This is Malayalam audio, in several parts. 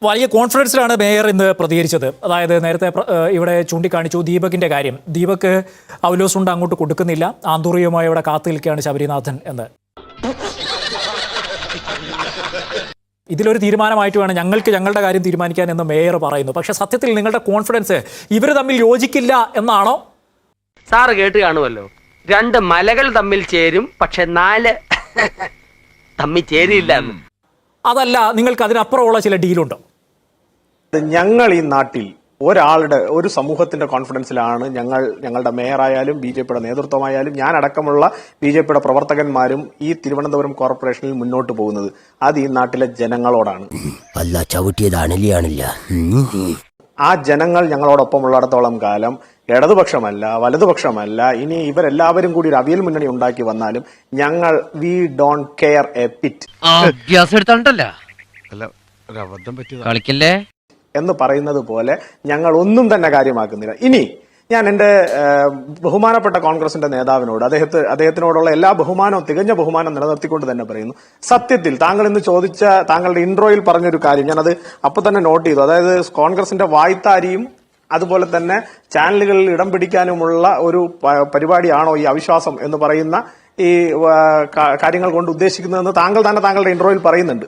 വലിയ കോൺഫിഡൻസിലാണ് മേയർ ഇന്ന് പ്രതികരിച്ചത്. അതായത് നേരത്തെ ഇവിടെ ചൂണ്ടിക്കാണിച്ചു ദീപകിന്റെ കാര്യം. ദീപക് അവലോസുണ്ട് അങ്ങോട്ട് കൊടുക്കുന്നില്ല, ആന്തൂറികമായി ഇവിടെ കാത്തു നിൽക്കുകയാണ് ശബരിനാഥൻ എന്ന്. ഇതിലൊരു തീരുമാനമായിട്ട് വേണം ഞങ്ങൾക്ക് ഞങ്ങളുടെ കാര്യം തീരുമാനിക്കാൻ എന്ന് മേയർ പറയുന്നു. പക്ഷെ സത്യത്തിൽ നിങ്ങളുടെ കോൺഫിഡൻസ് ഇവർ തമ്മിൽ യോജിക്കില്ല എന്നാണോ? സാറ് കേട്ട് കാണുമല്ലോ, രണ്ട് മലകൾ തമ്മിൽ ചേരും, പക്ഷെ നാല് തമ്മിൽ ചേരില്ല എന്ന്. അതല്ല, നിങ്ങൾക്ക് അതിനപ്പുറമുള്ള ചില ഡീലുണ്ടോ? ഞങ്ങൾ ഈ നാട്ടിൽ ഒരു സമൂഹത്തിന്റെ കോൺഫിഡൻസിലാണ് ഞങ്ങളുടെ മേയറായാലും ബി ജെ പിയുടെ നേതൃത്വമായാലും ഞാൻ അടക്കമുള്ള ബി ജെ പിയുടെ പ്രവർത്തകന്മാരും ഈ തിരുവനന്തപുരം കോർപ്പറേഷനിൽ മുന്നോട്ട് പോകുന്നത്. അത് ഈ നാട്ടിലെ ജനങ്ങളോടാണ്. ആ ജനങ്ങൾ ഞങ്ങളോടൊപ്പം ഉള്ളിടത്തോളം കാലം ഇടതുപക്ഷമല്ല വലതുപക്ഷമല്ല, ഇനി ഇവരെല്ലാവരും കൂടി ഒരു അവിയൽ മുന്നണി ഉണ്ടാക്കി വന്നാലും ഞങ്ങൾ we don't care a bit എന്ന് പറയുന്നത് പോലെ ഞങ്ങൾ ഒന്നും തന്നെ കാര്യമാക്കുന്നില്ല. ഇനി ഞാൻ എന്റെ ബഹുമാനപ്പെട്ട കോൺഗ്രസിന്റെ നേതാവിനോട് അദ്ദേഹത്തിനോടുള്ള എല്ലാ ബഹുമാനവും തികഞ്ഞ ബഹുമാനം നിലനിർത്തിക്കൊണ്ട് തന്നെ പറയുന്നു, സത്യത്തിൽ താങ്കൾ ഇന്ന് ചോദിച്ച താങ്കളുടെ ഇൻട്രോയിൽ പറഞ്ഞൊരു കാര്യം ഞാനത് അപ്പൊ തന്നെ നോട്ട് ചെയ്തു. അതായത് കോൺഗ്രസിന്റെ വായ്ത്താരിയും അതുപോലെ തന്നെ ചാനലുകളിൽ ഇടം പിടിക്കാനുമുള്ള ഒരു പരിപാടിയാണോ ഈ അവിശ്വാസം എന്ന് പറയുന്ന ഈ കാര്യങ്ങൾ കൊണ്ട് ഉദ്ദേശിക്കുന്നതെന്ന് താങ്കൾ തന്നെ താങ്കളുടെ ഇൻട്രോയിൽ പറയുന്നുണ്ട്.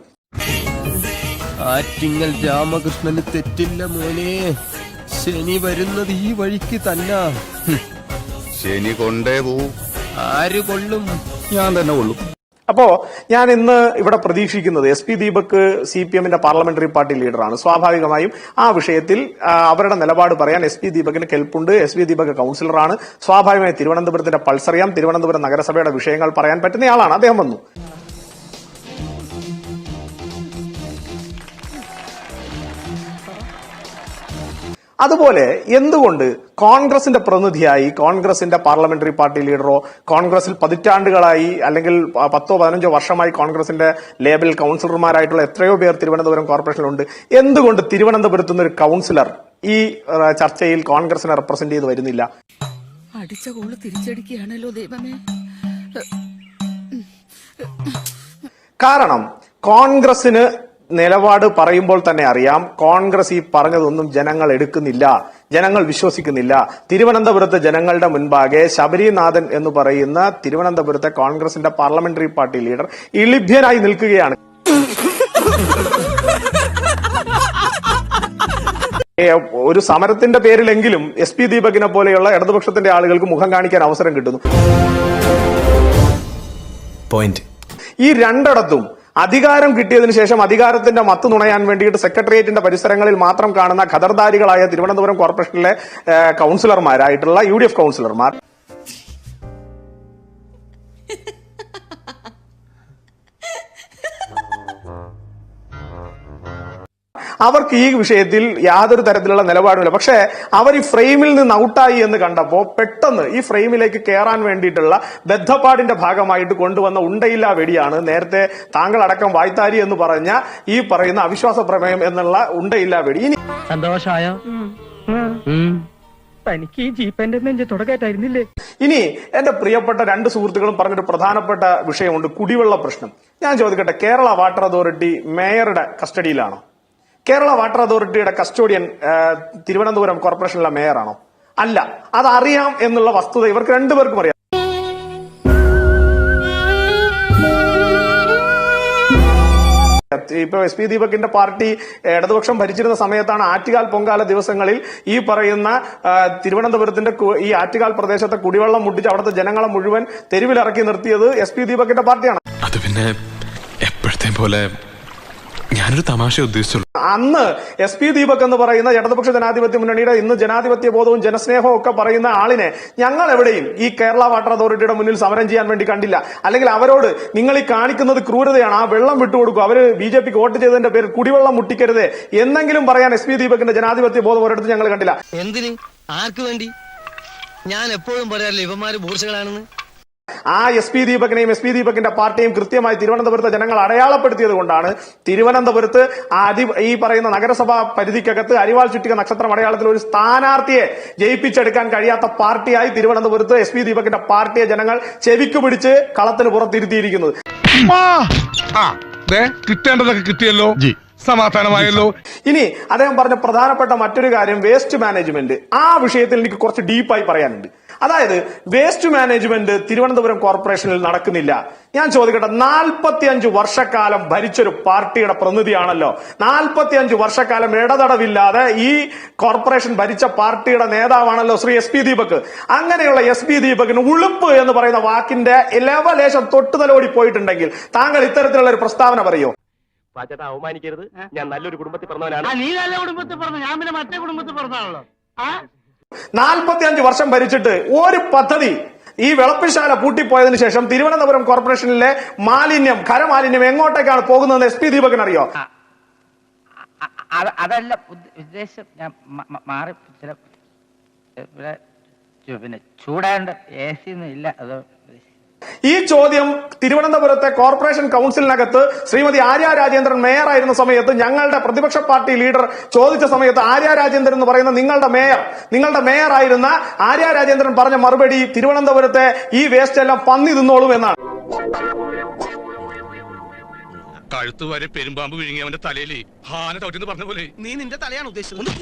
ആറ്റിങ്ങൽ രാമകൃഷ്ണന് തെറ്റില്ല മോനെ, ശനി വരുന്നത് ഈ വഴിക്ക് തന്നെ. ശനി കൊണ്ടേ പോവും. ആര് കൊള്ളും? ഞാൻ തന്നെ കൊള്ളും. അപ്പോ ഞാൻ ഇന്ന് ഇവിടെ പ്രതീക്ഷിക്കുന്നത് SP ദീപക് CPM-ന്റെ പാർലമെന്ററി പാർട്ടി ലീഡറാണ്. സ്വാഭാവികമായും ആ വിഷയത്തിൽ അവരുടെ നിലപാട് പറയാൻ SP ദീപകിന് കെൽപ്പുണ്ട്. SP ദീപക് കൌൺസിലറാണ്. സ്വാഭാവികമായി തിരുവനന്തപുരത്തിന്റെ പൾസറിയാം, തിരുവനന്തപുരം നഗരസഭയുടെ വിഷയങ്ങൾ പറയാൻ പറ്റുന്നയാളാണ്. അദ്ദേഹം വന്നു. അതുപോലെ എന്തുകൊണ്ട് കോൺഗ്രസിന്റെ പ്രതിനിധിയായി കോൺഗ്രസിന്റെ പാർലമെന്ററി പാർട്ടി ലീഡറോ കോൺഗ്രസിൽ പതിറ്റാണ്ടുകളായി അല്ലെങ്കിൽ 10-15 വർഷമായി കോൺഗ്രസിന്റെ ലേബൽ കൌൺസിലർമാരായിട്ടുള്ള എത്രയോ പേർ തിരുവനന്തപുരം കോർപ്പറേഷനിലുണ്ട്, എന്തുകൊണ്ട് തിരുവനന്തപുരത്ത് നിന്ന് ഒരു കൌൺസിലർ ഈ ചർച്ചയിൽ കോൺഗ്രസിനെ റെപ്രസെന്റ് ചെയ്ത് വരുന്നില്ല? അടിച്ച കോള് തിരിച്ചടിക്കുകയാണല്ലോ ദൈവമേ. കാരണം കോൺഗ്രസിന് നിലപാട് പറയുമ്പോൾ തന്നെ അറിയാം, കോൺഗ്രസ് ഈ പറഞ്ഞതൊന്നും ജനങ്ങൾ എടുക്കുന്നില്ല, ജനങ്ങൾ വിശ്വസിക്കുന്നില്ല. തിരുവനന്തപുരത്ത് ജനങ്ങളുടെ മുൻപാകെ ശബരിനാഥൻ എന്ന് പറയുന്ന തിരുവനന്തപുരത്തെ കോൺഗ്രസിന്റെ പാർലമെന്ററി പാർട്ടി ലീഡർ ഇളിഭ്യനായി നിൽക്കുകയാണ്. ഒരു സമരത്തിന്റെ പേരിലെങ്കിലും SP ദീപകിനെ പോലെയുള്ള ഇടതുപക്ഷത്തിന്റെ ആളുകൾക്ക് മുഖം കാണിക്കാൻ അവസരം കിട്ടുന്നു. ഈ രണ്ടിടത്തും അധികാരം കിട്ടിയതിനു ശേഷം അധികാരത്തിന്റെ മത്ത് നുണയാൻ വേണ്ടിയിട്ട് സെക്രട്ടേറിയറ്റിന്റെ പരിസരങ്ങളിൽ മാത്രം കാണുന്ന ഖദർദാരികളായ തിരുവനന്തപുരം കോർപ്പറേഷനിലെ കൌൺസിലർമാരായിട്ടുള്ള UDF കൌൺസിലർമാർ അവർക്ക് ഈ വിഷയത്തിൽ യാതൊരു തരത്തിലുള്ള നിലപാടുമില്ല. പക്ഷേ അവർ ഈ ഫ്രെയിമിൽ നിന്ന് ഔട്ടായി എന്ന് കണ്ടപ്പോൾ പെട്ടെന്ന് ഈ ഫ്രെയിമിലേക്ക് കയറാൻ വേണ്ടിയിട്ടുള്ള ബദ്ധപ്പാടിന്റെ ഭാഗമായിട്ട് കൊണ്ടുവന്ന ഉണ്ടയില്ല വെടിയാണ് നേരത്തെ താങ്കൾ അടക്കം വായ്ത്താരി എന്ന് പറഞ്ഞ ഈ പറയുന്ന അവിശ്വാസ പ്രമേയം എന്നുള്ള ഉണ്ടയില്ല വെടി. ഇനി സന്തോഷായോ? തനിക്ക് ഈ ജീപ്പന്റെ നെഞ്ച് തുടക്കായിട്ടായിരുന്നില്ലേ? ഇനി എന്റെ പ്രിയപ്പെട്ട രണ്ട് സുഹൃത്തുക്കളും പറഞ്ഞൊരു പ്രധാനപ്പെട്ട വിഷയമുണ്ട്, കുടിവെള്ള പ്രശ്നം. ഞാൻ ചോദിക്കട്ടെ, കേരള വാട്ടർ അതോറിറ്റി മേയറുടെ കസ്റ്റഡിയിലാണോ? കേരള വാട്ടർ അതോറിറ്റിയുടെ കസ്റ്റോഡിയൻ തിരുവനന്തപുരം കോർപ്പറേഷനിലെ മേയറാണോ? അല്ല. അതറിയാം എന്നുള്ള വസ്തുത ഇവർക്ക് രണ്ടുപേർക്കും അറിയാം. ഇപ്പൊ SP ദീപകിന്റെ പാർട്ടി ഇടതുപക്ഷം ഭരിച്ചിരുന്ന സമയത്താണ് ആറ്റുകാൽ പൊങ്കാല ദിവസങ്ങളിൽ ഈ പറയുന്ന തിരുവനന്തപുരത്തിന്റെ ഈ ആറ്റുകാൽ പ്രദേശത്തെ കുടിവെള്ളം മുട്ടിച്ച് അവിടുത്തെ ജനങ്ങളെ മുഴുവൻ തെരുവിലിറക്കി നിർത്തിയത് SP ദീപകിന്റെ പാർട്ടിയാണ്. അത് പിന്നെ എപ്പോഴത്തെ പോലെ ഞാനൊരു തമാശ ഉദ്ദേശിച്ചുള്ളൂ. അന്ന് SP ദീപക് എന്ന് പറയുന്ന ഇടതുപക്ഷ ജനാധിപത്യ മുന്നണിയുടെ ഇന്ന് ജനാധിപത്യ ബോധവും ജനസ്നേഹവും ഒക്കെ പറയുന്ന ആളിനെ ഞങ്ങൾ എവിടെയും ഈ കേരള വാട്ടർ അതോറിറ്റിയുടെ മുന്നിൽ സമരം ചെയ്യാൻ വേണ്ടി കണ്ടില്ല. അല്ലെങ്കിൽ അവരോട് നിങ്ങൾ ഈ കാണിക്കുന്നത് ക്രൂരതയാണ്, ആ വെള്ളം വിട്ടുകൊടുക്കും, അവര് BJPക്ക് വോട്ട് ചെയ്തതിന്റെ പേരിൽ കുടിവെള്ളം മുട്ടിക്കരുത് എന്നെങ്കിലും പറയാൻ SP ദീപകിന്റെ ജനാധിപത്യ ബോധം ഒരിടത്ത് ഞങ്ങൾ കണ്ടില്ല. എന്തിന്? ആർക്ക് വേണ്ടി? ഞാൻ എപ്പോഴും പറയാറില്ല ഇവന്മാര് ബൂർഷകളാണെന്ന്. ആ SP ദീപകിനെയും SP ദീപകിന്റെ പാർട്ടിയും കൃത്യമായി തിരുവനന്തപുരത്തെ ജനങ്ങൾ അടയാളപ്പെടുത്തിയത് കൊണ്ടാണ് തിരുവനന്തപുരത്ത് ഈ പറയുന്ന നഗരസഭാ പരിധിക്കകത്ത് അരിവാൾ ചുറ്റിക നക്ഷത്രം അടയാളത്തിൽ ഒരു സ്ഥാനാർത്ഥിയെ ജയിപ്പിച്ചെടുക്കാൻ കഴിയാത്ത പാർട്ടിയായി തിരുവനന്തപുരത്ത് SP ദീപകിന്റെ പാർട്ടിയെ ജനങ്ങൾ ചെവിക്ക് പിടിച്ച് കളത്തിന് പുറത്തിരുത്തിയിരിക്കുന്നത്. കിട്ടേണ്ടതൊക്കെ കിട്ടിയല്ലോ. സമാധാനമായല്ലോ. ഇനി അദ്ദേഹം പറഞ്ഞ പ്രധാനപ്പെട്ട മറ്റൊരു കാര്യം വേസ്റ്റ് മാനേജ്മെന്റ്. ആ വിഷയത്തിൽ എനിക്ക് കുറച്ച് ഡീപ്പായി പറയാനുണ്ട്. അതായത് വേസ്റ്റ് മാനേജ്മെന്റ് തിരുവനന്തപുരം കോർപ്പറേഷനിൽ നടക്കുന്നില്ല. ഞാൻ ചോദിക്കട്ടെ, 45 വർഷക്കാലം ഭരിച്ചൊരു പാർട്ടിയുടെ പ്രതിനിധിയാണല്ലോ, 45 വർഷക്കാലം ഇടതടവില്ലാതെ ഈ കോർപ്പറേഷൻ ഭരിച്ച പാർട്ടിയുടെ നേതാവാണല്ലോ ശ്രീ എസ് പി ദീപക്. അങ്ങനെയുള്ള എസ് പി ദീപകിന് ഉളുപ്പ് എന്ന് പറയുന്ന വാക്കിന്റെ ലേശം തൊട്ടുതലോടി പോയിട്ടുണ്ടെങ്കിൽ താങ്കൾ ഇത്തരത്തിലുള്ള ഒരു പ്രസ്താവന പറയോ? അവമാനിക്കരുത്, ഞാൻ നല്ലൊരു കുടുംബത്തിൽ പറഞ്ഞവനാണ്. നീ നല്ല കുടുംബത്തിൽ പറഞ്ഞു, ഞാൻ പിന്നെ മറ്റേ കുടുംബത്തിൽ പറഞ്ഞാണല്ലോ. 45 വർഷം ഭരിച്ചിട്ട് ഒരു പദ്ധതി, ഈ വിളപ്പിശാല പൂട്ടിപ്പോയതിനു ശേഷം തിരുവനന്തപുരം കോർപ്പറേഷനിലെ മാലിന്യം, ഖരമാലിന്യം എങ്ങോട്ടേക്കാണ് പോകുന്നതെന്ന് എസ് പി ദീപകൻ അറിയോ? അതല്ല ഉദ്ദേശം, ഞാൻ മാറി ചില പിന്നെ ചൂടാണ്ട് എ സി ഒന്നും ഇല്ല. അത് ഈ ചോദ്യം തിരുവനന്തപുരത്തെ കോർപ്പറേഷൻ കൗൺസിലിനകത്ത് ശ്രീമതി ആര്യ രാജേന്ദ്രൻ മേയർ ആയിരുന്ന സമയത്ത് ഞങ്ങളുടെ പ്രതിപക്ഷ പാർട്ടി ലീഡർ ചോദിച്ച സമയത്ത് ആര്യ രാജേന്ദ്രൻ എന്ന് പറയുന്ന നിങ്ങളുടെ മേയർ ആയിരുന്ന ആര്യ രാജേന്ദ്രൻ പറഞ്ഞ മറുപടി തിരുവനന്തപുരത്തെ ഈ വേസ്റ്റ് എല്ലാം പന്നി തിന്നോളും എന്നാണ്. കഴുത്ത് വരെ പെരുമ്പാമ്പ് വിഴുങ്ങി അവന്റെ തലയിൽ ഹാന തോറ്റെന്ന് പറഞ്ഞ പോലെ. നീ നിന്റെ തലയാണ് ഉദ്ദേശിച്ചത്.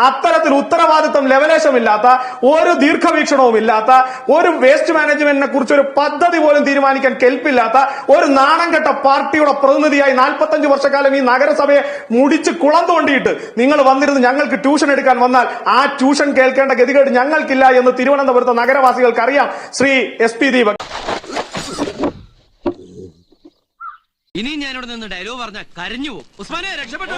അത്തരത്തിൽ ഉത്തരവാദിത്വം ലെവലേശമില്ലാത്ത, ഒരു ദീർഘവീക്ഷണവും ഇല്ലാത്ത, ഒരു വേസ്റ്റ് മാനേജ്മെന്റിനെ കുറിച്ച് ഒരു പദ്ധതി പോലും തീരുമാനിക്കാൻ കെൽപ്പില്ലാത്ത ഒരു നാണം കെട്ട പാർട്ടിയുടെ പ്രതിനിധിയായി 45 വർഷക്കാലം ഈ നഗരസഭയെ മുടിച്ച് കുളം തോണ്ടിയിട്ട് നിങ്ങൾ വന്നിരുന്ന് ഞങ്ങൾക്ക് ട്യൂഷൻ എടുക്കാൻ വന്നാൽ ആ ട്യൂഷൻ കേൾക്കേണ്ട ഗതികേട് ഞങ്ങൾക്കില്ല എന്ന് തിരുവനന്തപുരത്തെ നഗരവാസികൾക്ക് അറിയാം. ശ്രീ എസ് പി ദീപക്, ഇനി ഞാനിവിടെ നിന്ന് ഡയലോഗ് പറഞ്ഞാൽ കരഞ്ഞു പോകും. ഉസ്മാനെ രക്ഷപ്പെട്ടോ.